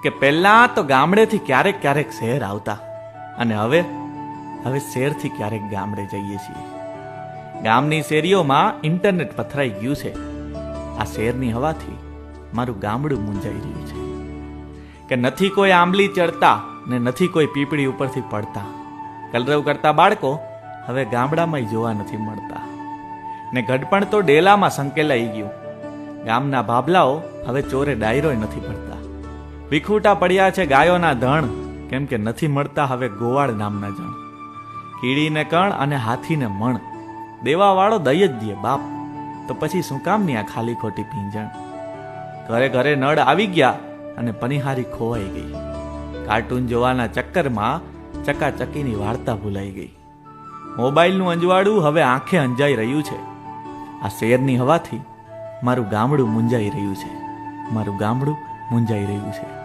કે પહેલાં તો ગામડેથી ક્યારેક ક્યારેક શહેર આવતા અને હવે શહેરથી ક્યારેક ગામડે જઈએ છીએ. ગામની શેરીઓમાં ઇન્ટરનેટ પથરાઈ ગયું છે. આ શહેરની હવાથી મારું ગામડું મૂંઝાઈ રહ્યું છે કે નથી કોઈ આંબલી ચડતા ને નથી કોઈ પીપળી ઉપરથી પડતા. કલરવ કરતા બાળકો હવે ગામડામાં જોવા નથી મળતા ને ગઢપણ તો ડેલામાં સંકેલાઈ ગયું. ગામના ભાભલાઓ હવે ચોરે ડાયરોય નથી પડતા. વિખૂટા પડ્યા છે ગાયોના ધણ, કેમ કે નથી મળતા હવે ગોવાળ નામના જણ. કીડીને કણ અને હાથીને મણ, દેવાવાળો દઈ જ દે બાપ, તો પછી શું કામની આ ખાલી ખોટી પીંજણ. ઘરે ઘરે નળ આવી ગયા અને પનિહારી ખોવાઈ ગઈ. કાર્ટૂન જોવાના ચક્કરમાં ચકાચકીની વાર્તા ભૂલાઈ ગઈ. મોબાઈલનું અંજવાળું હવે આંખે અંજાઈ રહ્યું છે. આ શેરની હવાથી મારું ગામડું મૂંઝાઈ રહ્યું છે. મારું ગામડું મૂંઝાઈ રહ્યું છે.